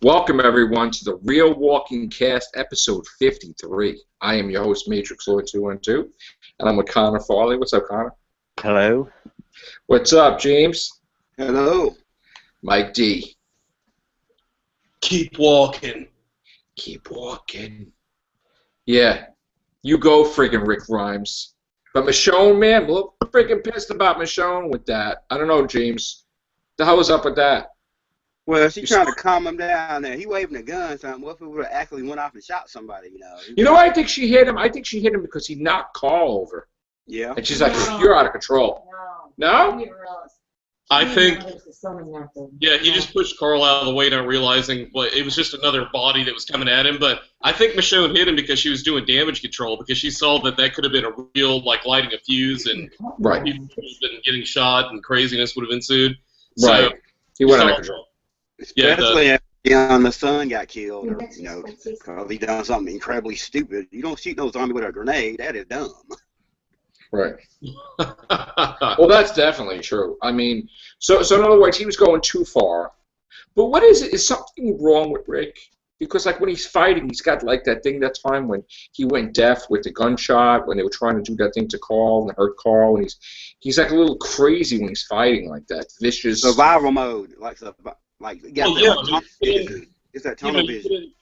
Welcome, everyone, to the Real Walking Cast, episode 53. I am your host, Matrix Lord 212, and I'm with Connor Farley. What's up, Connor? Hello. What's up, James? Hello. Mike D. Keep walking. Keep walking. Yeah, you go, friggin' Rick Grimes. But Michonne, man, I'm a little freaking pissed about Michonne with that. I don't know, James. The hell is up with that? Well, she's trying to calm him down there. He waving a gun, something. What if he would have actually went off and shot somebody, you know? You know why I think she hit him? I think she hit him because he knocked Carl over. Yeah. And she's like, you're out of control. No? I think, yeah, he just pushed Carl out of the way, not realizing it was just another body that was coming at him. But I think Michonne hit him because she was doing damage control, because she saw that could have been a real, lighting a fuse, and right. People would have been getting shot, and craziness would have ensued. Right. So, he went out of control. Especially after my son got killed, or, you know, because he done something incredibly stupid. You don't shoot no zombie with a grenade. That is dumb. Right. Well, that's definitely true. I mean, so in other words, he was going too far. But what is it? Is something wrong with Rick? Because, like, when he's fighting, he's got, like, that thing that time when he went deaf with the gunshot, when they were trying to do that thing to Carl and hurt Carl, and he's like a little crazy when he's fighting like that. Vicious. Survival mode. It's that tunnel vision.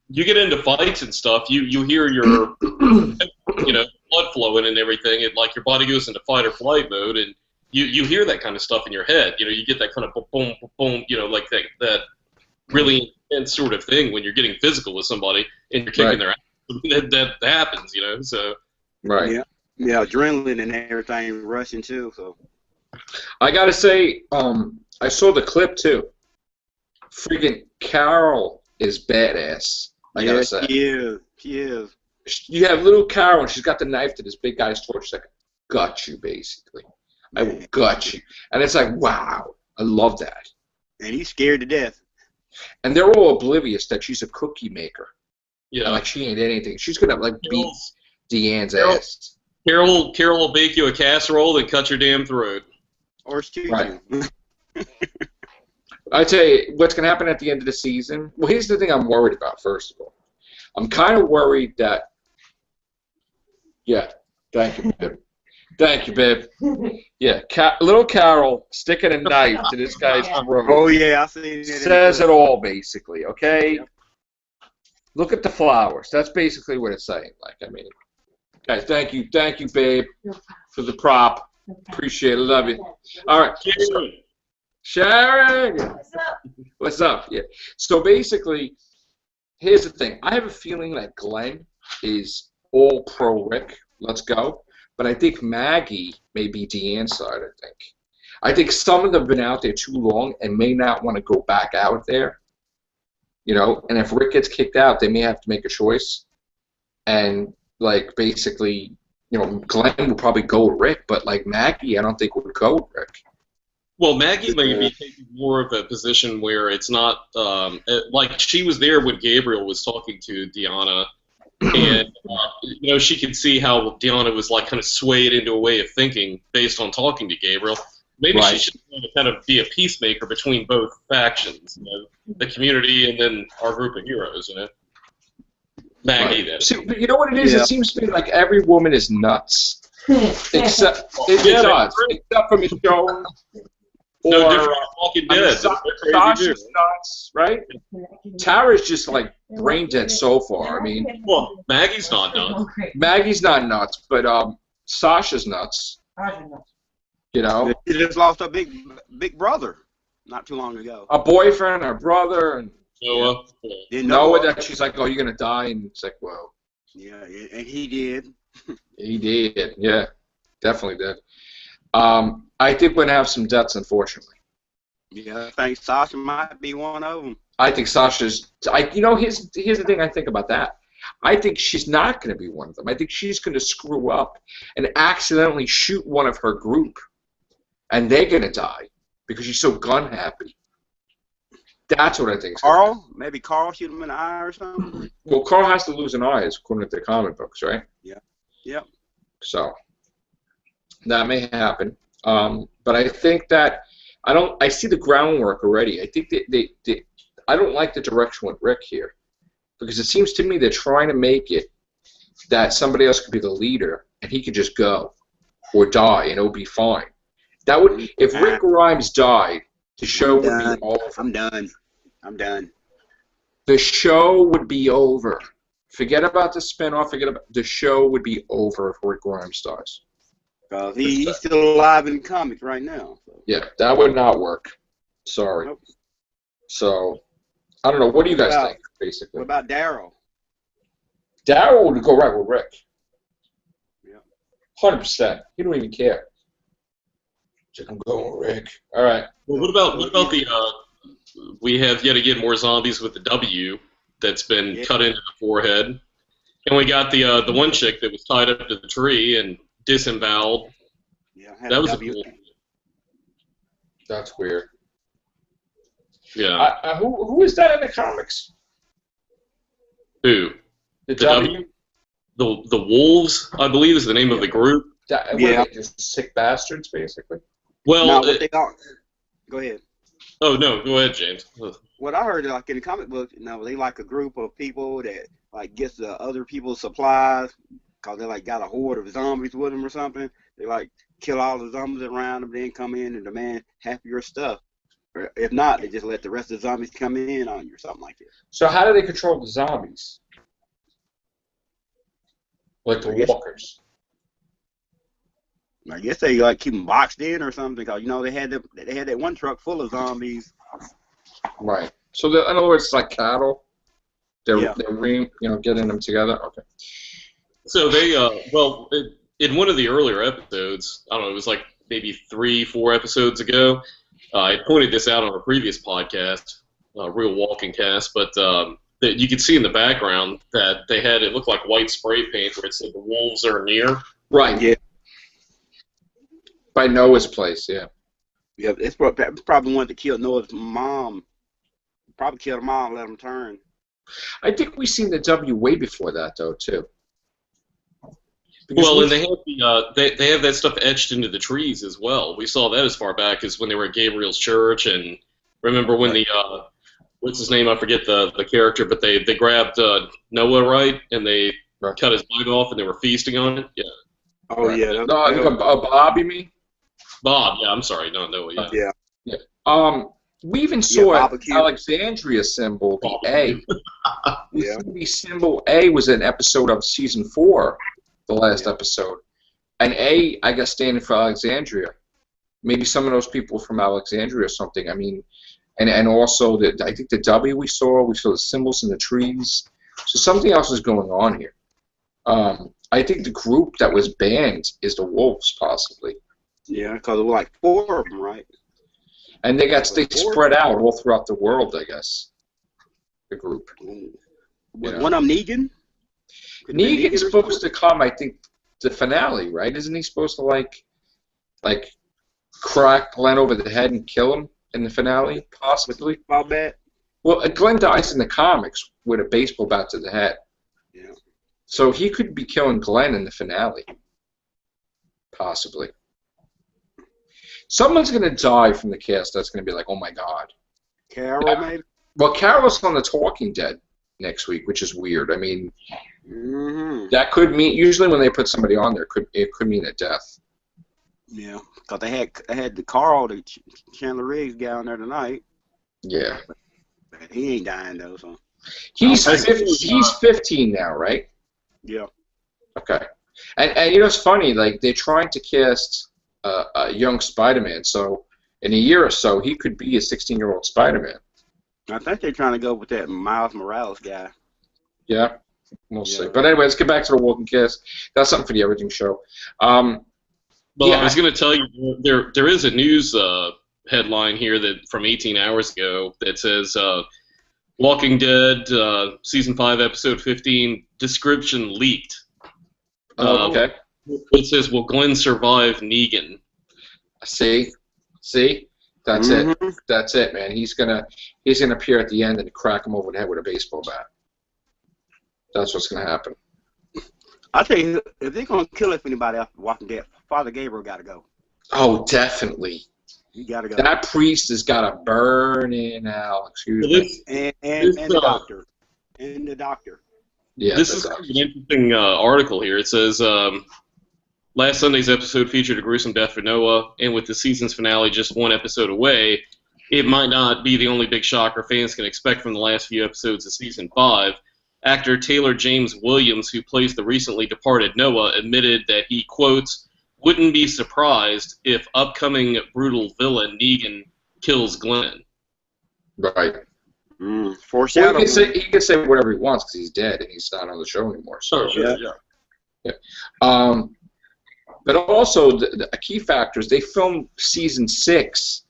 You get into fights and stuff, you hear your blood flowing and everything, and like your body goes into fight or flight mode, and you hear that kind of stuff in your head. You get that kind of boom, boom, boom, like that really intense sort of thing when you're getting physical with somebody and you're kicking their ass. That happens, so. Right. Yeah, adrenaline and everything rushing too. So. I gotta say, I saw the clip too. Freaking Carol is badass. I gotta say. She is. You have little Carol, and she's got the knife to this big guy's throat. She's like, "Got you," basically. I will gut you, and it's like, wow, I love that. And he's scared to death. And they're all oblivious that she's a cookie maker. Yeah, like she ain't anything. She's gonna beat Deanne's ass. Carol will bake you a casserole and cut your damn throat. Or shoot you. I tell you, what's going to happen at the end of the season? Well, here's the thing I'm worried about, first of all. I'm kind of worried that... Yeah, thank you, babe. Thank you, babe. Yeah, little Carol sticking a knife to this guy's throat. Oh, yeah, I see it. Says it all, basically, okay? Yep. Look at the flowers. That's basically what it's saying. Guys, thank you, babe, for the prop. Appreciate it, love you. All right. Sharon! What's up? Yeah. So basically, here's the thing. I have a feeling that Glenn is all pro Rick. Let's go. But I think Maggie may be Deanne's side, I think some of them have been out there too long and may not want to go back out there. And if Rick gets kicked out, they may have to make a choice. And, basically, Glenn would probably go with Rick, but, Maggie, I don't think would go with Rick. Well, Maggie may be taking more of a position where it's not she was there when Gabriel was talking to Deanna, and she could see how Deanna was kind of swayed into a way of thinking based on talking to Gabriel. Maybe she should kind of be a peacemaker between both factions, the community and then our group of heroes, Maggie, then. See, you know what it is? Yeah. It seems to me like every woman is nuts, except for Michonne. No different Walking Dead. Sasha's nuts, right? Tara's just brain dead so far. Well, Maggie's not nuts. Maggie's not nuts, but Sasha's nuts. She just lost her big brother not too long ago. A boyfriend, a brother, and Noah. That she's like, oh, you're gonna die, and it's like, whoa. Yeah, and he did. He did. Yeah, definitely did. I think we're going to have some deaths, unfortunately. Yeah, I think Sasha might be one of them. I think Sasha's... here's the thing I think about that. I think she's not going to be one of them. I think she's going to screw up and accidentally shoot one of her group, and they're going to die because she's so gun-happy. That's what I think. Carl? Maybe Carl shoot him in the eye or something? Well, Carl has to lose an eye, according to the comic books, right? Yeah. Yep. So... that may happen, but I think that I see the groundwork already. I think I don't like the direction with Rick here, because it seems to me they're trying to make it that somebody else could be the leader and he could just go or die and it'll be fine. That would, if Rick Grimes died, the show would be over. I'm done. The show would be over. Forget about the spinoff. Forget about the show would be over if Rick Grimes dies. He's still alive in the comics right now. So. Yeah, that would not work. Sorry. Nope. So, I don't know. What do you guys think, basically? What about Daryl? Daryl would go right with Rick. Yeah. 100%. He don't even care. I'm going with Rick. All right. Well, what about the? We have yet again more zombies with the W that's been cut into the forehead, and we got the one chick that was tied up to the tree and disemboweled. Yeah, that was a cool. That's weird. Yeah. Who is that in the comics? Who? The W? The Wolves, I believe, is the name of the group. What are they, just sick bastards, basically? Well, go ahead. Oh no, go ahead, James. What I heard, like in the comic book, they like a group of people that like gets the other people's supplies because they like got a horde of zombies with them or something. They like kill all the zombies around them, then come in and demand half your stuff. Or if not, they just let the rest of the zombies come in on you or something like that. So how do they control the zombies? Like the walkers? I guess they like keep them boxed in or something because they had that one truck full of zombies. Right. So in other words, it's like cattle. They're getting them together. Okay. So they in one of the earlier episodes, I don't know, it was like maybe 3-4 episodes ago. I pointed this out on a previous podcast, Real Walking Cast, but that you could see in the background that they had it looked like white spray paint where it said the wolves are near. Right. Yeah. By Noah's place, yeah. Yeah, it's probably one to kill Noah's mom. Probably kill the mom and let him turn. I think we've seen the W way before that, though, too. Well, and they have they have that stuff etched into the trees as well. We saw that as far back as when they were at Gabriel's church, and remember when the what's his name? I forget the character, but they grabbed Noah, right, and they cut his leg off, and they were feasting on it. Yeah. Oh yeah. No, Bob, you mean? Bob, yeah, I'm sorry, not Noah. Yeah. Yeah. We even saw Alexandria symbol, the A. The symbol A was an episode of season 4, the last episode. And A, I guess, standing for Alexandria. Maybe some of those people from Alexandria or something. I mean, and also I think the W we saw the symbols in the trees. So something else is going on here. I think the group that was banned is the Wolves, possibly. Yeah, because there were like 4 of them, right? And they spread out all throughout the world, I guess. The group. One of them Negan? Negan is supposed to come, I think, the finale, right? Isn't he supposed to like crack Glenn over the head and kill him in the finale, possibly? About that? Well, Glenn dies in the comics with a baseball bat to the head. Yeah. So he could be killing Glenn in the finale, possibly. Someone's going to die from the cast that's going to be like, oh my god. Carol, maybe? Well, Carol's on The Talking Dead next week, which is weird. I mean, that could mean, usually when they put somebody on there, it could mean a death. Yeah, because they had the Carl, the Chandler Riggs guy on there tonight. Yeah. But he ain't dying, though, so. He's 15 now, right? Yeah. Okay. And it's funny, like, they're trying to cast a young Spider-Man, so in a year or so, he could be a 16-year-old Spider-Man. I think they're trying to go with that Miles Morales guy. Yeah, we'll see. But anyway, let's get back to the Walking Cast. That's something for the Everything Show. I was going to tell you, there is a news headline here from 18 hours ago that says Walking Dead Season 5, Episode 15, description leaked. Okay. It says, will Glenn survive Negan? See? That's it. That's it, man. He's gonna appear at the end and crack him over the head with a baseball bat. That's what's gonna happen. I tell you, if they're gonna kill anybody after Walking Dead, Father Gabriel got to go. Oh, definitely. You gotta go. That priest has got to burn in hell. Excuse me. And the doctor. And the doctor. Yeah, this is kind of an interesting article here. It says, last Sunday's episode featured a gruesome death for Noah, and with the season's finale just one episode away, it might not be the only big shocker fans can expect from the last few episodes of Season 5. Actor Taylor James Williams, who plays the recently departed Noah, admitted that he, quotes, wouldn't be surprised if upcoming brutal villain Negan kills Glenn. Right. Foreshadowing. Well, he can say whatever he wants because he's dead and he's not on the show anymore. So, Yeah. But also, a key factor is they film Season 6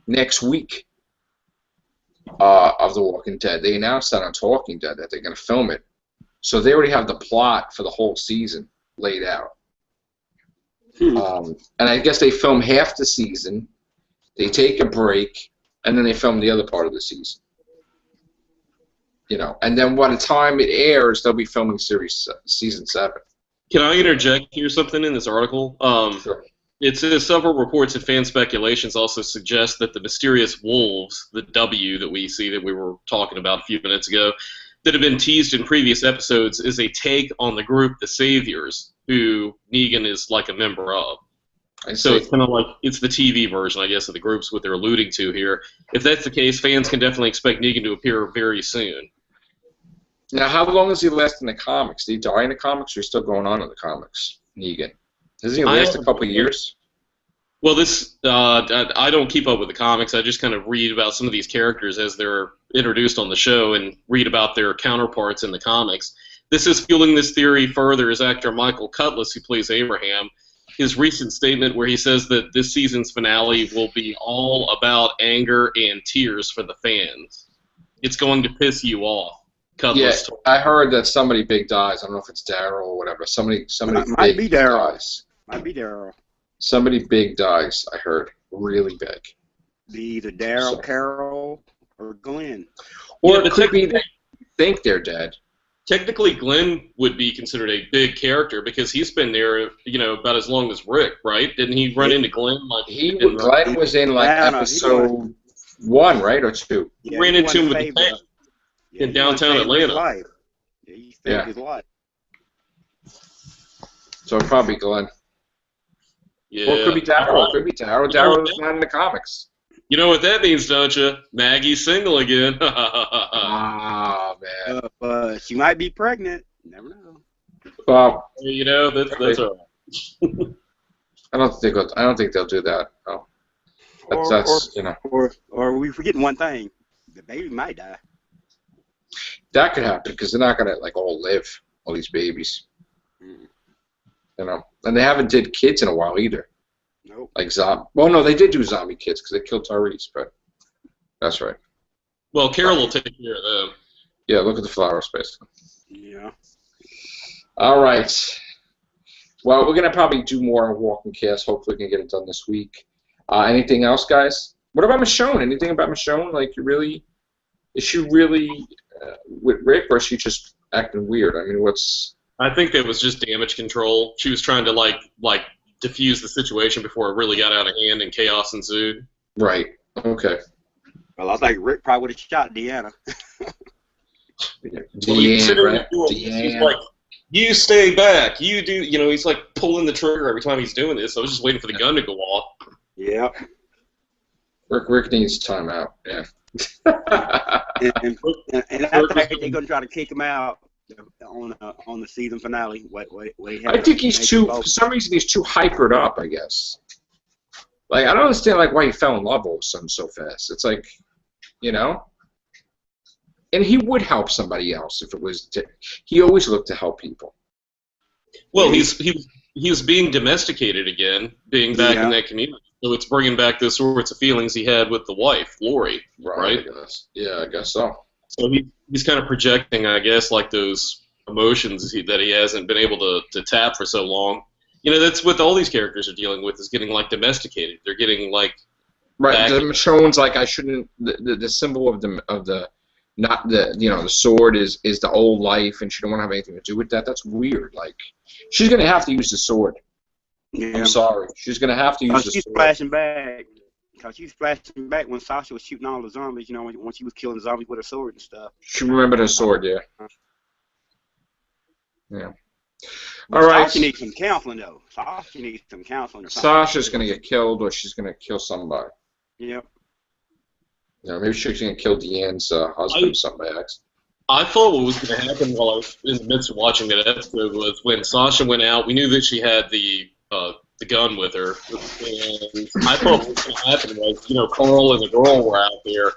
next week of The Walking Dead. They announced that on Talking Dead that they're going to film it. So they already have the plot for the whole season laid out. And I guess they film half the season, they take a break, and then they film the other part of the season. You know, and then by the time it airs, they'll be filming Season 7. Can I interject here something in this article? Sure. It says several reports and fan speculations also suggest that the mysterious wolves, the W that we see that we were talking about a few minutes ago, that have been teased in previous episodes is a take on the group The Saviors, who Negan is like a member of. So it's kind of like, it's the TV version, I guess, of the group's what they're alluding to here. If that's the case, fans can definitely expect Negan to appear very soon. Now, how long does he last in the comics? Did he die in the comics, or is he still going on in the comics, Negan? Does he last a couple of years? Well, this I don't keep up with the comics. I just kind of read about some of these characters as they're introduced on the show and read about their counterparts in the comics. This is fueling this theory further is actor Michael Cutlass, who plays Abraham. His recent statement where he says that this season's finale will be all about anger and tears for the fans. It's going to piss you off. Cutlass told I heard that somebody big dies. I don't know if it's Daryl or whatever. Somebody might be big Daryl. dies. Might be Daryl. Somebody big dies, I heard. Really big. Be either Daryl, Carol, or Glenn. Or Yeah, it could be they think they're dead. Technically, Glenn would be considered a big character because he's been there, you know, about as long as Rick, right? Didn't he run into Glenn? Like Glenn was in like episode 1, right, or 2? He ran into him with the tank in downtown Atlanta. Yeah, he saved his life. So probably Glenn. Yeah. Or it could be Daryl. It could be Daryl. Daryl is not in the comics. You know what that means, don't you? Maggie's single again. Ah, man. But she might be pregnant. You never know. Well, you know, that's all right. I don't think they'll do that. Oh. Or we forgetting one thing. The baby might die. That could happen because they're not gonna like all live, all these babies. You know, and they haven't did kids in a while either. Nope. Like zombie. Well, no, they did do zombie kids because they killed Tyrese, but that's right. Well, Carol will take care of them. Yeah, look at the flower space. Yeah. All right. Well, we're gonna probably do more on Walking Cast. Hopefully, we can get it done this week. Anything else, guys? What about Michonne? Anything about Michonne? Like, is she really with Rick, or is she just acting weird? I mean, I think that was just damage control. She was trying to like diffuse the situation before it really got out of hand and chaos ensued. Right. Okay. Well, I think Rick probably would have shot Deanna. Deanne, right? He's like, you stay back. You do. You know, he's like pulling the trigger every time he's doing this. I was just waiting for the gun to go off. Yeah. Rick needs time out. Yeah. and I think they're gonna try to kick him out on the season finale. I think he's for some reason he's too hypered up, I guess. Like, I don't understand like why he fell in love with him so fast. It's like, you know, and he would help somebody else if it was. He always looked to help people. Well, he was being domesticated again, being back in that community. So it's bringing back those sorts of feelings he had with the wife, Lori, right? I guess. Yeah, I guess so. So he's kind of projecting, I guess, like those emotions that he hasn't been able to tap for so long. You know, that's what all these characters are dealing with, is getting like domesticated. They're getting like right. The Michonne's like, I shouldn't. The symbol of the not the the sword is the old life, and she don't want to have anything to do with that. That's weird. Like, she's gonna have to use the sword. Yeah. I'm sorry. She's gonna have to use the sword. She's flashing back. Cause she's flashing back when Sasha was shooting all the zombies, you know, when she was killing zombies with her sword and stuff. She remembered her sword, yeah. Yeah. But All right. Sasha needs some counseling, though. Sasha needs some counseling. Or something. Sasha's gonna get killed, or she's gonna kill somebody. Yep. You know, maybe she's gonna kill Deanne's husband. Somebody acts. I thought what was going to happen while I was in the midst of watching that episode was when Sasha went out, we knew that she had the gun with her. And I thought what was going to happen was, you know, Carl and the girl were out there,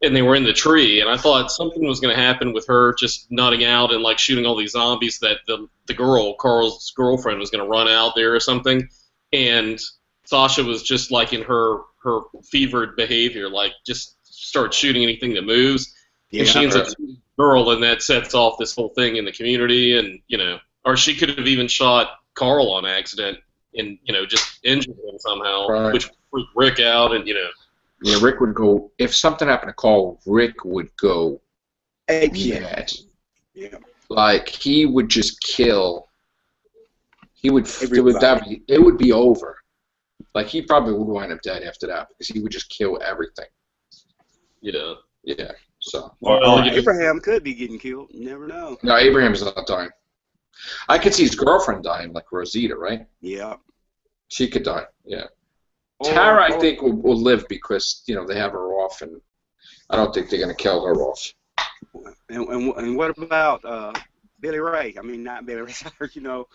and they were in the tree, and I thought something was going to happen with her just nutting out and, like, shooting all these zombies, that the girl, Carl's girlfriend, was going to run out there or something, and Sasha was just, like, in her fevered behavior, like, just start shooting anything that moves. Yeah, and she ends up shooting the girl, and that sets off this whole thing in the community, and, you know, or she could have even shot Carl on accident and, you know, just injured him somehow, right. Which freaked Rick out, and, you know. Yeah, Rick would go, if something happened to Carl, Rick would go mad. Yeah. Like, he would just kill. It would be over. Like, he probably would wind up dead after that, because he would just kill everything. Yeah. Yeah, so. Abraham could be getting killed. You never know. No, Abraham's not dying. I could see his girlfriend dying, like Rosita, right? Yeah. She could die, yeah. Tara, I think, will live because, you know, they have her off, and I don't think they're going to kill her off. And what about Billy Ray? I mean, not Billy Ray, you know,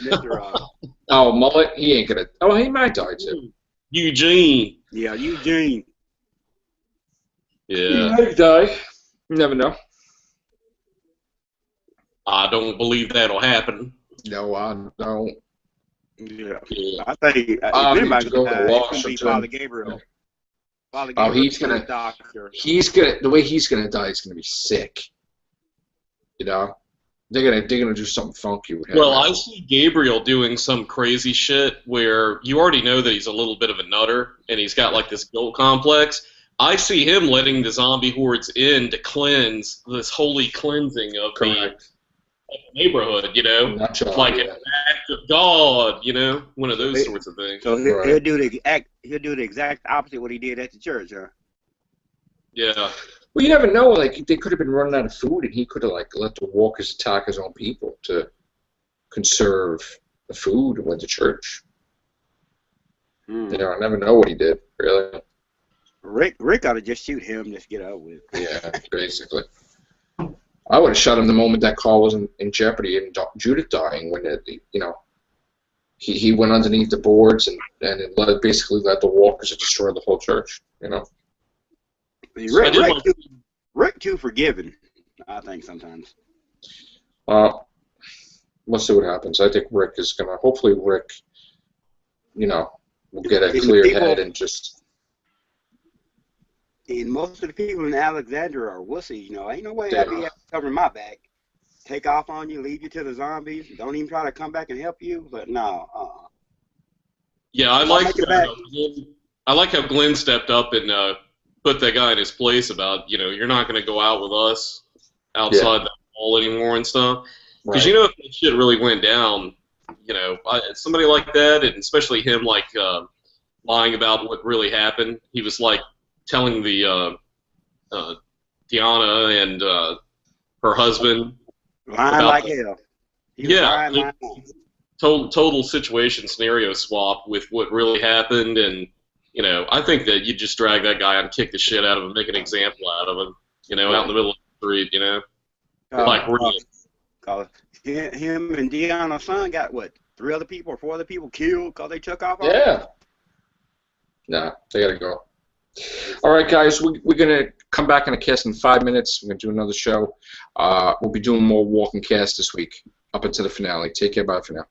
Mr. Oh, Mullet? He ain't going to. Oh, he might die, too. Eugene. Yeah, Eugene. Yeah. He might die. You never know. I don't believe that'll happen. No, I don't. Yeah. Yeah. I think if anybody's going to die, it's going to be Father Gabriel. Father Gabriel. Oh, he's going to. The way he's going to die is going to be sick. You know? They're gonna do something funky with him. Well, I see Gabriel doing some crazy shit where you already know that he's a little bit of a nutter, and he's got like this guilt complex. I see him letting the zombie hordes in to cleanse this holy cleansing of the neighborhood, you know, like an act of God, you know, one of those sorts of things. So he'll do the exact opposite of what he did at the church, huh? Yeah. Well, you never know. Like, they could have been running out of food, and he could have like let the walkers attack his own people to conserve the food and went to church. You know, I never know what he did, really. Rick ought to just shoot him, just get out with. Yeah, basically. I would have shot him the moment that Carl was in jeopardy and Judith dying when you know, he went underneath the boards and it basically let the walkers destroy the whole church. You know. Rick too forgiving, I think sometimes. We'll see what happens. I think Rick is gonna. Hopefully, Rick, you know, will get a clear head and just. And most of the people in Alexandria are wussy, you know. Ain't no way I'd be covering my back. Take off on you, leave you to the zombies. Don't even try to come back and help you. But no. Yeah, I like how Glenn stepped up and put that guy in his place about, you know, you're not going to go out with us outside the mall anymore and stuff. Because you know, if that shit really went down, you know, somebody like that, and especially him, like lying about what really happened. He was like telling the Deanna and her husband lying like hell. Yeah, total situation scenario swap with what really happened, and you know, I think that you just drag that guy and kick the shit out of him, make an example out of him, you know, out in the middle of the street, you know, like really. Him and Deanna's son got what, 3 other people or 4 other people killed because they took off. Yeah. Nah, they gotta go. All right, guys, we're gonna come back on a cast in 5 minutes. We're gonna do another show. We'll be doing more walking cast this week up until the finale. Take care. Bye for now.